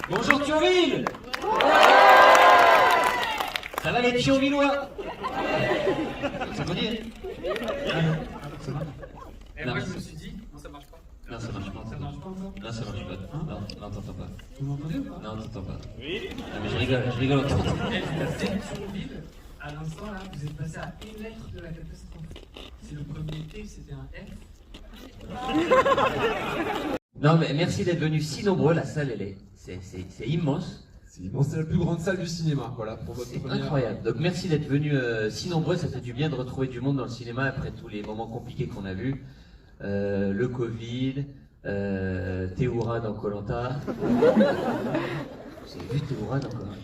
Bonjour Thionville. Ça va les Thionvillois? Ça vous dit? Ça va? Et moi je me suis dit, non ça marche pas. Non, ça marche pas. Ça marche pas encore? Non, ça marche pas. Non, t'entends pas. Vous m'entendez ou pas? Non, t'entends pas. Oui. Ah, mais je rigole encore. Thionville, à l'instant là, vous êtes passé à une lettre de la catastrophe. Si le premier T c'était un F. Non, mais merci d'être venus si nombreux. La salle, elle est. C'est immense. C'est la plus grande salle du cinéma, voilà, pour votre C'est première... incroyable. Donc merci d'être venus si nombreux. Ça fait du bien de retrouver du monde dans le cinéma après tous les moments compliqués qu'on a vus. Le Covid, Théoura dans Koh Lanta. Vous avez vu Théoura dans Koh Lanta?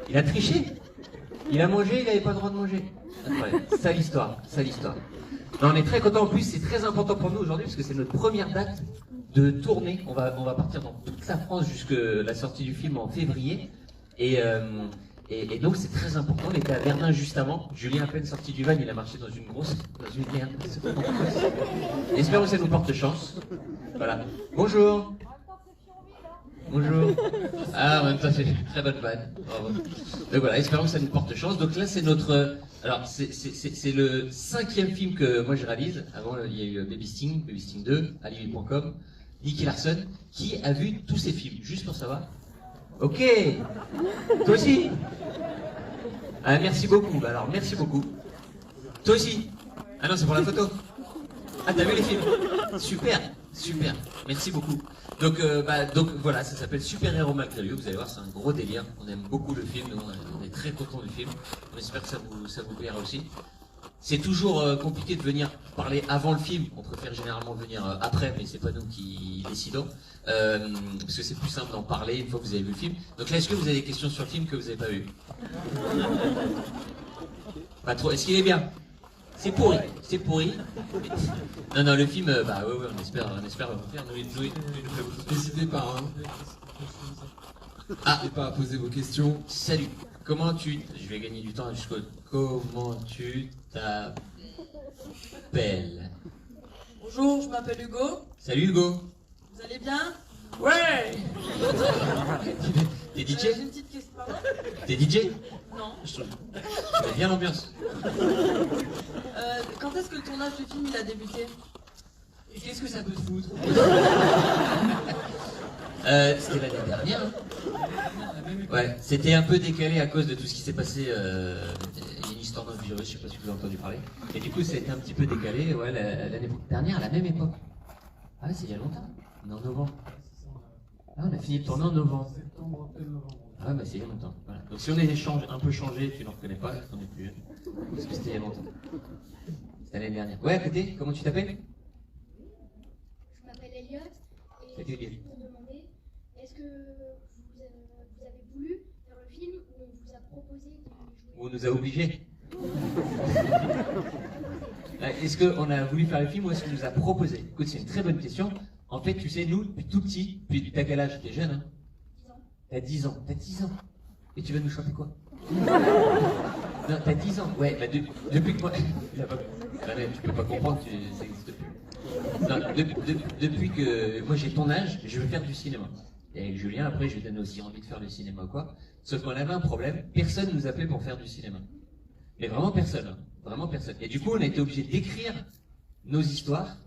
Il a triché. Il a mangé, il n'avait pas le droit de manger. Incroyable. Ça l'histoire, ça l'histoire. Non, on est très contents. En plus, c'est très important pour nous aujourd'hui parce que c'est notre première date de tournée. On va partir dans toute la France jusqu'à la sortie du film en février. Et donc c'est très important. On était à Verdun juste avant. Julien à peine sorti du van, il a marché dans une merde. Espérons que ça nous porte chance. Voilà. Bonjour. Bonjour. Ah, en même temps, c'est une très bonne vanne. Bravo. Donc voilà, espérons que ça nous porte chance. Donc là, c'est notre... Alors, c'est le 5e film que moi je réalise. Avant, il y a eu Baby Sting 2, Alibi.com, Nicky Larson. Qui a vu tous ces films? Juste pour savoir. Ok. Toi aussi? Ah, merci beaucoup. Bah alors, merci beaucoup. Toi aussi? Ah non, c'est pour la photo. Ah, t'as vu les films? Super, super. Merci beaucoup. Donc voilà, ça s'appelle Super Héros Malgré lui. Vous allez voir, c'est un gros délire. On aime beaucoup le film. Nous, on est très contents du film. On espère que ça vous plaira aussi. C'est toujours compliqué de venir parler avant le film. On préfère généralement venir après, mais c'est pas nous qui décidons. Parce que c'est plus simple d'en parler une fois que vous avez vu le film. Donc là, est-ce que vous avez des questions sur le film que vous n'avez pas vu? Pas trop. Est-ce qu'il est bien? C'est pourri, c'est pourri. Non, le film, bah ouais, on espère vous faire. N'hésitez pas, hein. N'hésitez pas à poser vos questions. Salut, comment tu... Je vais gagner du temps jusqu'au... Comment tu t'appelles? Bonjour, je m'appelle Hugo. Salut Hugo. Vous allez bien? Ouais. T'es DJ? J'ai une petite question. Pardon? T'es DJ? Non. Je trouve bien l'ambiance. Quand est-ce que le tournage du film il a débuté? Et qu'est-ce que ça peut te foutre? C'était l'année dernière. Hein. Ouais, c'était un peu décalé à cause de tout ce qui s'est passé. Il y a une histoire d'un virus, je sais pas si vous avez entendu parler. Et du coup, ça a été un petit peu décalé. Ouais, l'année dernière, à la même époque. Ah ouais, c'est il y a longtemps. On est en novembre. Ah, on a fini de tourner en novembre. Ah ouais, bah c'est il y a longtemps. Voilà. Donc si on est un peu changé, tu n'en reconnais pas, t'en es plus. Parce que c'était il y a longtemps. C'était l'année dernière. Ouais, à côté, comment tu t'appelles? Je m'appelle Elliot et Salut, je Elliot. suis pour demander, est-ce que vous avez voulu faire le film ou on vous a proposé de jouer? On nous a obligés. Est-ce qu'on a voulu faire le film ou est-ce qu'on nous a proposé? Écoute, c'est une très bonne question. En fait, tu sais, nous, depuis tout petit, puis t'as quel âge? T'es jeune, hein? 10 ans. T'as 10 ans. Et tu vas nous chanter quoi? Non, t'as 10 ans. Ouais, bah depuis que moi... tu peux pas comprendre, ça n'existe plus. Non, depuis que moi j'ai ton âge, je veux faire du cinéma. Et avec Julien, après, je lui donne aussi envie de faire du cinéma ou quoi. Sauf qu'on avait un problème, personne nous appelait pour faire du cinéma. Mais vraiment personne, hein. Vraiment personne. Et du coup, on a été obligé d'écrire nos histoires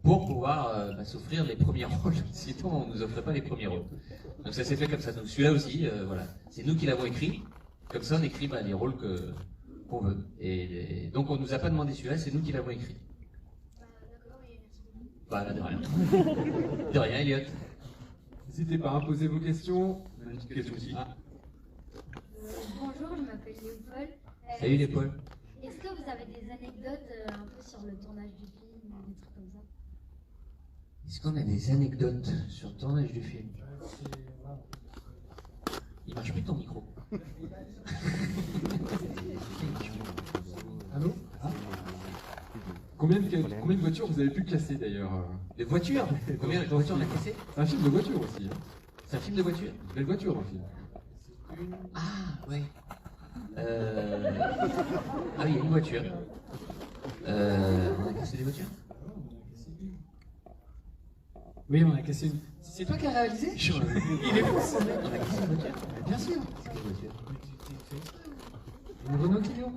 pour pouvoir s'offrir les premiers rôles. Sinon, on nous offrait pas les premiers rôles. Donc ça s'est fait comme ça. Donc celui-là aussi, voilà. C'est nous qui l'avons écrit. Comme ça, on écrit les rôles qu'on veut. Et donc, on nous a pas demandé celui-là, c'est nous qui l'avons écrit. D'accord, et merci beaucoup. Bah, de rien. De rien, Elliot. N'hésitez pas à poser vos questions. Une petite question aussi. Bonjour, je m'appelle Léopold. Salut les Paul. Est-ce que vous avez des anecdotes un peu sur le tournage du film ou des trucs comme ça? Est-ce qu'on a des anecdotes sur le tournage du film? Il marche plus ton micro. Allô? Combien de voitures vous avez pu casser d'ailleurs? De voitures? Combien de voitures on a cassé? C'est un film de voiture aussi. Hein. C'est un film de voiture? Belle voiture, un film. Ah, ouais. Ah oui, il y a une voiture. On a cassé des voitures? Oui, on a cassé une. C'est toi qui as réalisé? Il est fou, ce mec. On a cassé une voiture. Bien sûr. C'est quelle voiture? Une Renault Clio.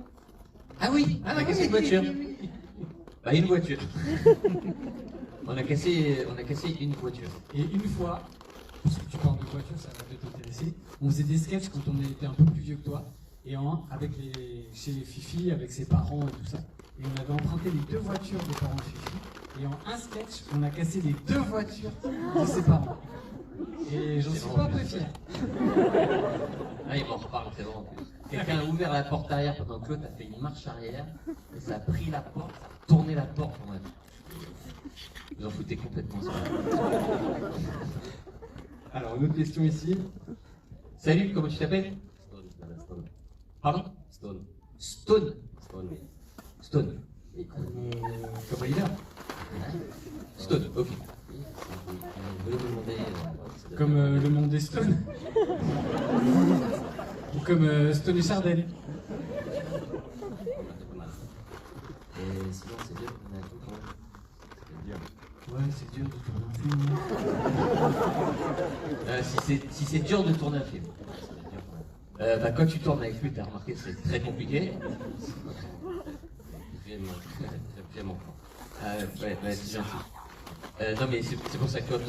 Ah oui, on a cassé une voiture. Bah, une voiture. On a cassé une voiture. Et une fois, parce que tu parles de voiture, ça va peut-être t'intéresser, on faisait des sketchs quand on était un peu plus vieux que toi, et chez les Fifi, avec ses parents et tout ça. Et on avait emprunté les 2 voitures des parents de Fifi, et en un sketch, on a cassé les 2 voitures de ses parents. Et j'en suis pas un peu fier. Ah, il m'en reparle, c'est bon en plus. Quelqu'un a ouvert la porte arrière pendant que l'autre a fait une marche arrière, et ça a pris la porte, ça a tourné la porte. En mode. Vous en foutez complètement ça. Alors, une autre question ici. Salut, comment tu t'appelles? Stone. Pardon? Stone. Stone. Stone. Stone. Comme leader. Stone, ok. Vous voulez me demander. Comme le monde des Stones. Ou comme Stone et Chardel. Et sinon, c'est dur, on a tout quand même. C'est dur. Ouais, c'est dur de tourner un film. Si c'est dur de tourner un film. Bah, quand tu tournes avec lui, t'as remarqué que c'est très compliqué. Vraiment. Ouais, c'est gentil. Non, mais c'est pour ça que quand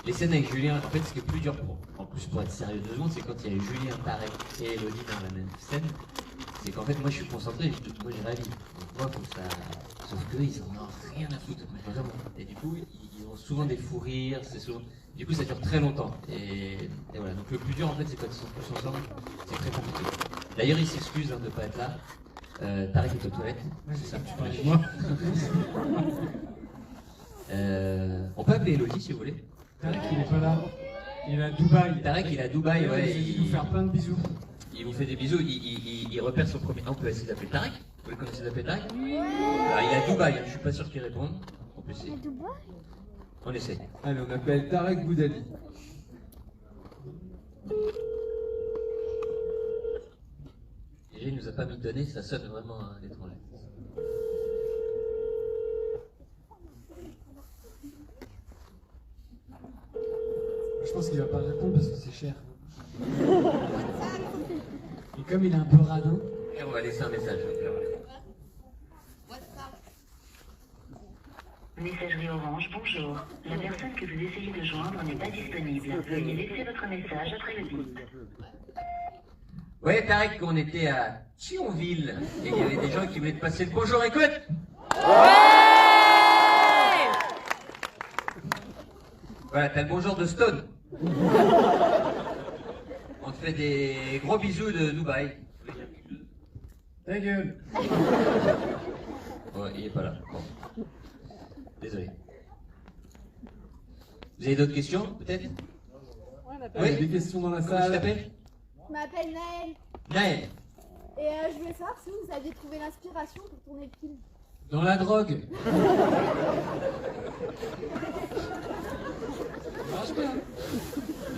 les scènes avec Julien, en fait, ce qui est plus dur en plus pour être sérieux 2 secondes, c'est quand il y a Julien, Tarek et Elodie dans la même scène. C'est qu'en fait, moi je suis concentré, moi j'ai réalisé. Donc moi, faut que ça. Sauf qu'eux, ils en ont rien à foutre. Vraiment. Et du coup, ils ont souvent des fous rires, c'est souvent. Du coup, ça dure très longtemps. Et voilà. Donc le plus dur, en fait, c'est quand ils sont tous ensemble. C'est très compliqué. D'ailleurs, ils s'excusent de ne pas être là. Tarek est aux toilettes. C'est ça, tu parlais de moi. On peut appeler Elodie si vous voulez. Tarek, il est pas là. Il est à Dubaï. Tarek, il est à Dubaï, ouais. Il nous faire plein de bisous. Il vous fait des bisous, il repère son premier. On peut essayer d'appeler Tarek. Vous le connaissez d'appeler Tarek? Alors, il est à Dubaï, je suis pas sûr qu'il réponde. On peut essayer. On essaye. Allez, on appelle Tarek Boudali. Déjà, il nous a pas mis de données, ça sonne vraiment à l'étranger. Je pense qu'il va pas répondre parce que c'est cher. Et comme il est un peu radin. Et on va laisser un message. Messagerie Orange, bonjour. La personne que vous essayez de joindre n'est pas disponible. Veuillez laisser votre message après le bip. Ouais, Tarek, on était à Thionville et il y avait des gens qui voulaient te passer le bonjour, écoute. Voilà, t'as le bonjour de Stone. On te fait des gros bisous de Dubaï. Ta gueule. Ouais, il est pas là. Bon. Désolé. Vous avez d'autres questions, peut-être? Allez, des questions dans la Comment tu salle. t'appelles? Je m'appelle Naël Naël. et je voulais savoir si vous aviez trouvé l'inspiration pour tourner le film. Dans la drogue. Ça marche bien.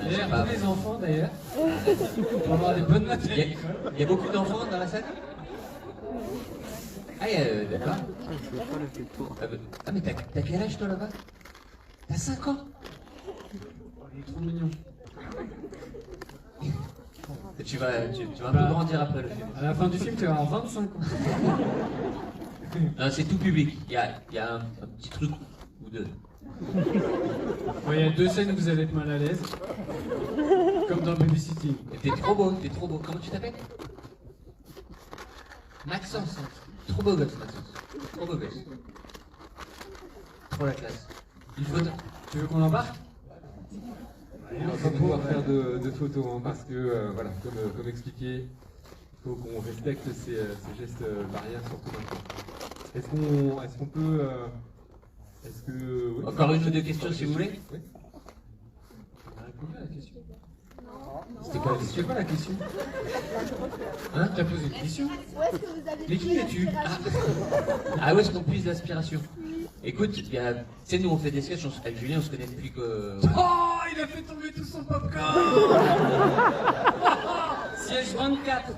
D'ailleurs, tous les enfants, d'ailleurs, pour avoir des bonnes notes à l'école. Il y a beaucoup d'enfants dans la salle? Ah, d'accord. Ah, mais t'as quel âge toi là-bas? T'as 5 ans? Il est trop mignon. Tu vas un Bah. peu grandir après le film. À la fin du film, tu vas avoir 25 ans. Non, c'est tout public. Il y a un petit truc ou deux. Bon, il y a 2 scènes où vous allez être mal à l'aise. Comme dans Babysitting. Et t'es trop beau, t'es trop beau. Comment tu t'appelles? Maxence. Trop beau gosse, Maxence. Trop beau gosse. Trop la classe. Il faut... Tu veux qu'on l'embarque? On va pas pouvoir faire de photos hein, parce que, voilà, comme expliqué, il faut qu'on respecte ces gestes barrières, surtout maintenant. Est-ce qu'on peut... est-ce que... oui. Encore une ou deux questions si vous voulez. Oui. On a répondu à la question. C'était quoi la C'était question? quoi la question? Hein? T'as posé une question? Où est-ce que vous avez Mais qui trouvé es-tu? l'inspiration? Ah, où est-ce qu'on puise l'inspiration? Écoute, il y a... tu sais, nous on fait des sketchs avec Julien, on se connaît depuis que... Oh, il a fait tomber tout son popcorn. Siège 24.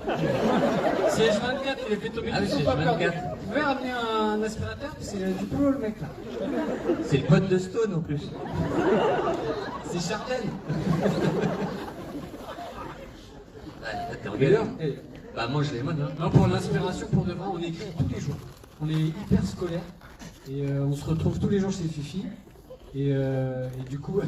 Siège 24, il a fait tomber Ah tout oui, son c'est popcorn. 24. pouvez ramener un aspirateur? C'est du boulot, le mec, là. C'est le pote de Stone en plus. C'est Charlène. Ouais, t'es en D'ailleurs, galère. Bah mange les modes, hein. Non, pour l'inspiration, pour de vrai, on écrit tous les jours. On est hyper scolaire. Et on se retrouve tous les jours chez Fifi. Et du coup...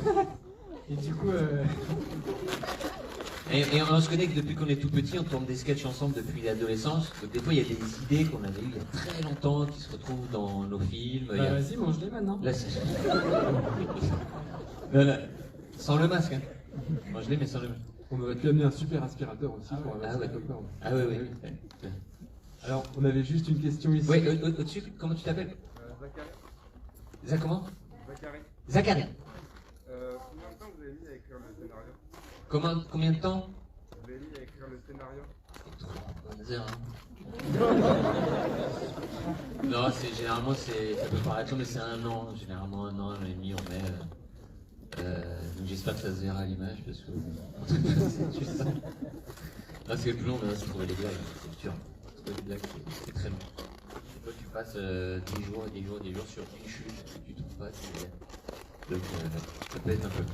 Et on se connaît que depuis qu'on est tout petit, on tourne des sketchs ensemble depuis l'adolescence. Donc des fois, il y a des idées qu'on avait eues il y a très longtemps qui se retrouvent dans nos films. Il y a- Vas-y, mange-les maintenant. Là, c'est... Non, non. Sans le masque, hein. Mange-les, mais sans le masque. on aurait pu amener un super aspirateur aussi pour Ah avancer ouais. la popcorn. Ah oui, oui. Alors, on avait juste une question ici. Oui, au-dessus, comment tu t'appelles? Zachary. Comment? Zachary. Zachary. Combien de temps vous avez mis à écrire le scénario? Combien de temps? Vous avez mis à écrire le scénario? 3 heures, hein. Non, généralement, ça peut paraître long, mais c'est 1 an. Généralement, 1 an, 1 an et demi, on met. Donc j'espère que ça se verra à l'image, parce que c'est juste ça. Non, c'est le plus long, mais c'est trouver les blagues, c'est dur. Trouver les blagues, c'est très long. Des fois, tu passes des jours sur une chute que tu trouves pas. Donc, ça peut être un peu.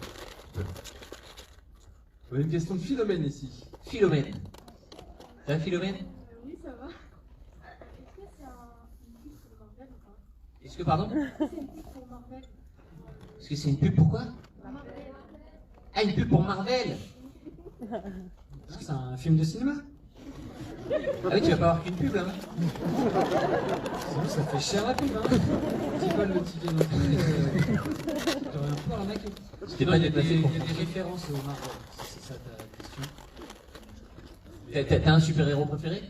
On a une question de Philomène ici. Philomène. Ça va, Philomène? Oui, ça va. Est-ce que c'est une pub pour Marvel ou pas? Est-ce que, pardon? C'est une pub pour Marvel. Est-ce que c'est une pub pour quoi? Marvel. Ah, une pub pour Marvel? C'est un film de cinéma. Ah oui, tu vas pas avoir qu'une pub là, hein? Sinon, ça fait cher la pub, hein. Dis pas le ticket non plus. J'aurais un peu arnaqué. C'était Non, pas il y a déplacé pour. des références au Marvel. C'est ça ta question. T'as un super-héros préféré?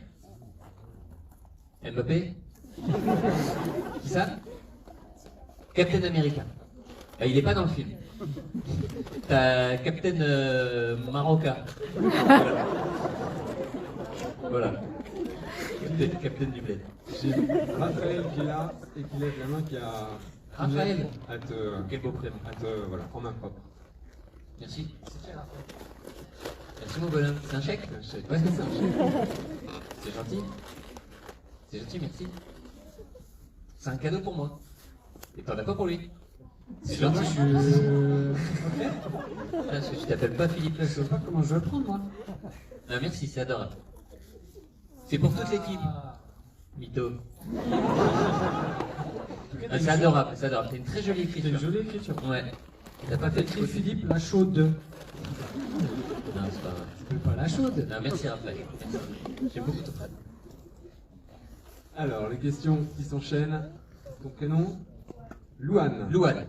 Mbappé? Qui ça? Captain America. Ah, il est pas dans le film. T'as Captain Maroca. Voilà. Captain du bled. J'ai Raphaël qui est là et qui lève la main qui a. Raphaël. À te. Quel beau prénom. Voilà, en main propre. Merci. Merci mon bonhomme. C'est un chèque? Ouais, c'est un chèque. C'est gentil. C'est gentil, merci. C'est un cadeau pour moi. Et t'en as pas pour lui. C'est gentil. Parce que tu t'appelles pas Philippe Je Lachaud. sais pas comment je vais le prendre, moi. Ah, merci, c'est adorable. C'est pour toute l'équipe. Mytho. Ah, c'est adorable, c'est adorable. T'as une très jolie C'est écriture. une jolie écriture. Ouais. T'as pas fait Écrit de Philippe la chaude. Non, c'est pas vrai. Je peux pas la chaude. Non, merci Raphaël. Merci. J'aime beaucoup ton frère. Alors, les questions qui s'enchaînent. Ton prénom? Louane. Louane.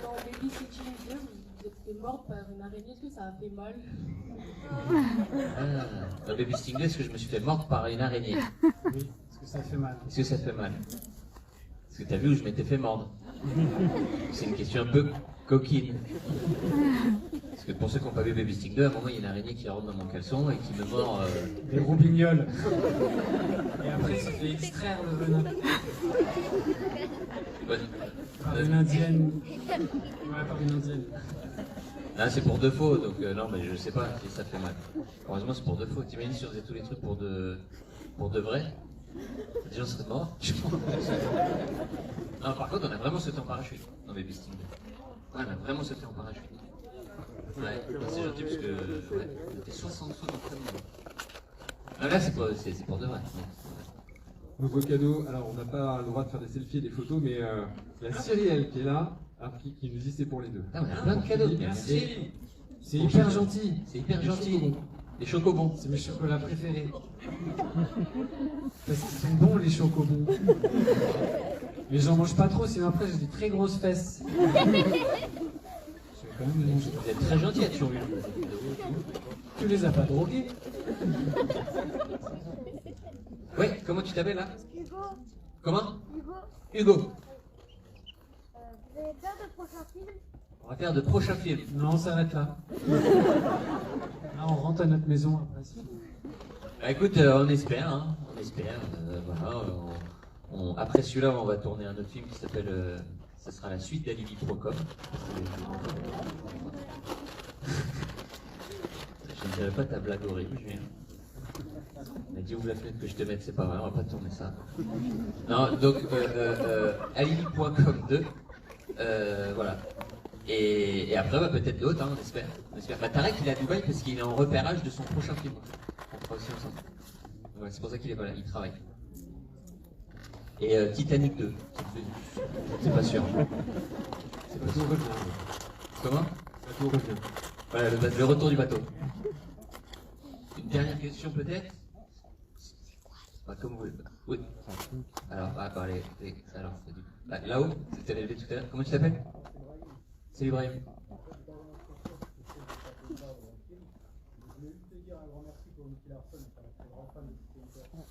Dans Baby Sitting 2, vous êtes fait morte par une araignée, est-ce que ça a fait mal? Dans Baby Sting 2, est-ce que je me suis fait mordre par une araignée? Oui, parce que ça fait mal. Est-ce que ça te fait mal? Est-ce que t'as vu où je m'étais fait mordre? C'est une question un peu coquine. Parce que pour ceux qui n'ont pas vu Baby Sting 2, à un moment, il y a une araignée qui rentre dans mon caleçon et qui me mord. Des roubignoles. Et après, ça fait extraire le venin. Ouais. Par une indienne. Ouais, par une indienne. Là, c'est pour de faux, donc non, mais je sais pas si ça fait mal. Heureusement, c'est pour de faux. T'imagines si on faisait tous les trucs pour de vrai? Les gens seraient morts. Non, par contre, on a vraiment sauté en parachute dans Baby Sting 2. Ouais, on a vraiment sauté en parachute. Ouais, c'est gentil parce que ouais, on était 60 sauts d'entraînement. Ah, là, c'est pour de vrai. Nouveau cadeau. Alors, on n'a pas le droit de faire des selfies et des photos, mais il y a Cyrielle qui est là, alors qui nous dit c'est pour les deux. Ah, on a plein de cadeaux. Merci. C'est hyper gentil. C'est hyper Les gentil. chocobons. Les chocobons. C'est mes chocolats préférés. Parce qu'ils sont bons, les chocobons. Mais j'en mange pas trop, sinon après j'ai des très grosses fesses. Je vais quand même les manger. Vous êtes très gentil à toujours vu. Tu les as pas drogués? Oui, comment tu t'appelles là? Hugo, Comment? Hugo, Hugo. vous allez faire de prochains films? On va faire de prochains films. Non, on s'arrête là. Là, on rentre à notre maison après. Bah, écoute, on espère, hein. On espère. Voilà, après celui-là, on va tourner un autre film qui s'appelle. Ça sera la suite d'Alibi Procom. Je ne dirais pas ta blague horrible, Julien. Il a dit ouvre la fenêtre que je te mette, c'est pas vrai, on va pas tourner ça. Non, donc alibi.com 2, voilà. Et après, bah, peut-être d'autres, hein, on espère. On espère. Bah, Tarek, il est à Dubaï parce qu'il est en repérage de son prochain film. On fera aussi ensemble. Ouais, c'est pour ça qu'il est pas là, il travaille. Et Titanic 2, c'est pas sûr. C'est pas sûr. Comment? Bateau revient. Voilà, le retour du bateau. Une dernière question peut-être? Bah, comme vous voulez. Oui. Alors, alors, bah, là-haut, c'était levé tout à l'heure. Comment tu t'appelles? C'est Ibrahim.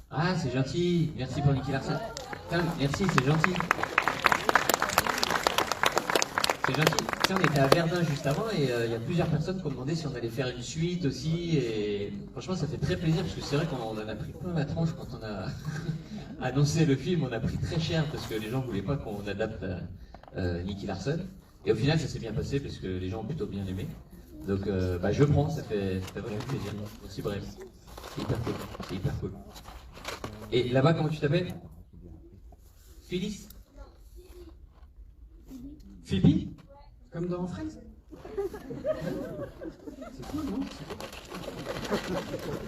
Ah, c'est gentil. Merci pour Nicky Larson. Putain, merci, c'est gentil. C'est gentil. Tu sais, on était à Verdun juste avant et il y a plusieurs personnes qui ont demandé si on allait faire une suite aussi. Et franchement, ça fait très plaisir parce que c'est vrai qu'on en a pris plein la tronche quand on a annoncé le film. On a pris très cher parce que les gens voulaient pas qu'on adapte Nicky Larson. Et au final, ça s'est bien passé parce que les gens ont plutôt bien aimé. Donc, bah, je prends, ça fait vraiment plaisir. Merci, bref. C'est hyper cool. C'est hyper cool. Et là-bas, comment tu t'appelles? Phyllis? Phoebe? Comme dans Friends? C'est cool, non?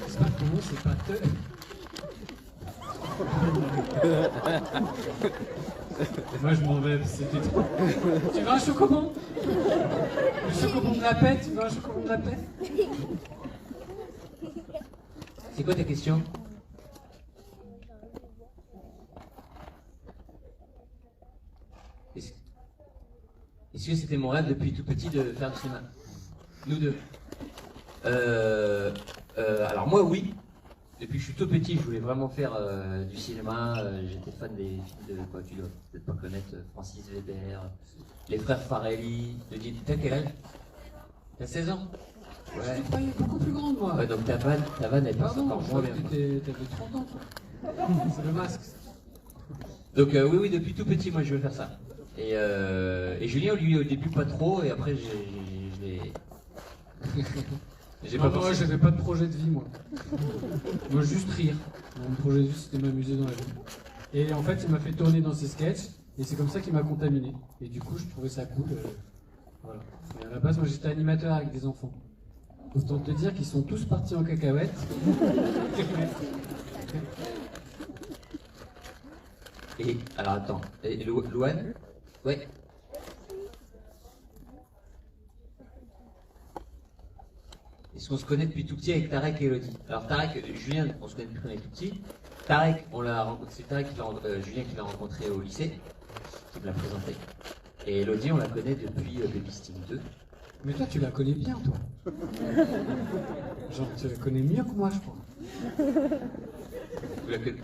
C'est pas ton nom, c'est pas te. Moi je m'en vais, c'était trop. Tu veux un chocobon? Le chocobon de la paix? Tu veux un chocobon de la paix? C'est quoi ta question? Est-ce que c'était mon rêve depuis tout petit de faire du cinéma? Nous deux. Alors moi oui. Depuis que je suis tout petit, je voulais vraiment faire du cinéma. J'étais fan des films de quoi tu dois peut-être pas connaître, Francis Weber, les frères Farelli. T'as quel âge? T'as 16 ans? Ouais. Je te croyais beaucoup plus grande moi. Ouais, donc ta vanne elle passe encore moins bien. T'avais 30 ans toi. C'est le masque. Donc oui, depuis tout petit, moi je veux faire ça. Et Julien, lui, au début, pas trop, et après, j'ai pas pensé. Moi, j'avais pas de projet de vie, moi. Moi, juste rire. Mon projet de vie, c'était m'amuser dans la vie. Et en fait, il m'a fait tourner dans ses sketchs, et c'est comme ça qu'il m'a contaminé. Et du coup, je trouvais ça cool. Voilà. Et à la base, moi, j'étais animateur avec des enfants. Autant te dire qu'ils sont tous partis en cacahuète. Et, alors attends, et Louane? Ouais. Est-ce qu'on se connaît depuis tout petit avec Tarek et Elodie? Alors Tarek, Julien, on se connaît depuis qu'on est tout petit. Tarek, c'est Tarek Julien qui l'a rencontré au lycée, qui me l'a présenté. Et Elodie, on la connaît depuis Baby Sting 2. Mais toi, tu la connais bien, toi. Genre, tu la connais mieux que moi, je crois. Vous la connaissez?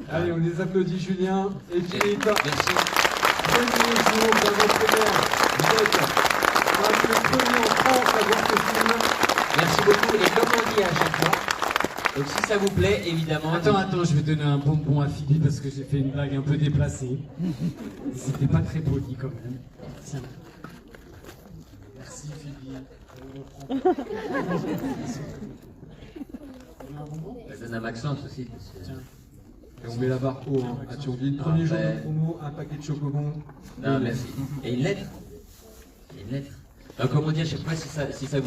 Allez, on les applaudit, Julien et Philippe. Merci. Bienvenue dans votre première. Vous êtes le premier en France à voir ce film. Merci beaucoup. Et comme on dit à chaque fois, donc si ça vous plaît, évidemment. Attends, je vais donner un bonbon à Philippe parce que j'ai fait une blague un peu déplacée. C'était pas très poli quand même. Tiens. Merci Philippe. Je donne à Maxence aussi. Tiens. Et on met la barre haut, hein, à Thionville. Premier jour de promo, un paquet de chocobons. Non, merci. Et une lettre. Une lettre. Donc, comment dire, je sais pas si ça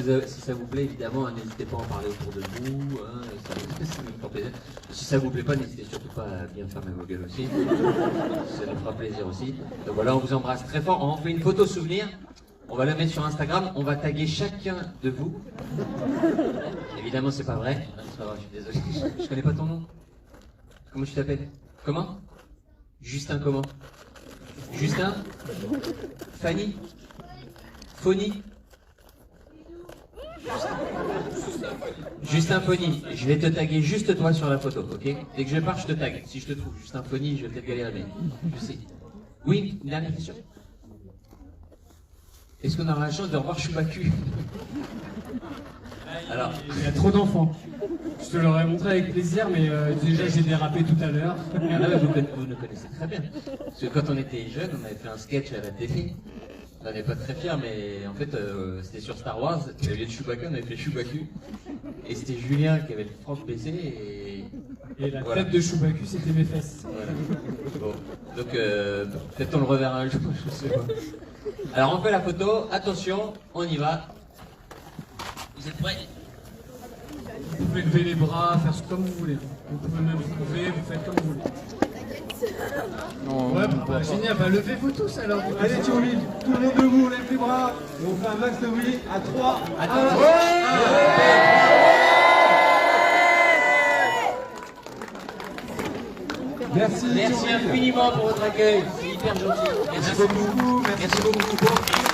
vous plaît, évidemment, hein, n'hésitez pas à en parler autour de vous. Hein, ça me fera plaisir. Si ça vous plaît pas, n'hésitez surtout pas à bien fermer vos gueules aussi. Ça nous fera plaisir aussi. Donc voilà, on vous embrasse très fort. On fait une photo souvenir. On va la mettre sur Instagram. On va taguer chacun de vous. Évidemment, c'est pas vrai. C'est pas vrai, je suis désolé. Je connais pas ton nom. Comment tu t'appelles? Comment? Justin comment? Justin? Fanny? Phony? Justin Phony. Je vais te taguer juste toi sur la photo, ok? Dès que je pars, je te tague. Si je te trouve Justin Phony, je vais peut-être galérer, mais je sais. Oui, une dernière question. Est-ce qu'on aura la chance de revoir Choubacu? Alors, il y a trop d'enfants. Je te l'aurais montré avec plaisir, mais déjà j'ai dérapé tout à l'heure. vous nous connaissez très bien. Parce que quand on était jeunes, on avait fait un sketch à la télé. On n'en est pas très fiers, mais en fait, c'était sur Star Wars. Au lieu de Chewbacca, on avait fait Chewbacca. Et c'était Julien qui avait le franc PC Et la voilà. tête de Chewbacca, c'était mes fesses. Voilà. Bon. Donc, peut-être on le reverra un jour, je sais pas. Alors, on fait la photo. Attention, on y va. Vous êtes prêts? Vous pouvez lever les bras, faire comme vous voulez. Vous pouvez même vous lever, vous faites comme vous voulez. Non, Ouais, bah, génial, bah levez-vous tous alors. allez, tout le monde debout, lève les bras. Et on fait un max de oui à 3. Attends. Merci. Merci infiniment pour votre accueil. C'est hyper gentil. Merci beaucoup. Merci beaucoup.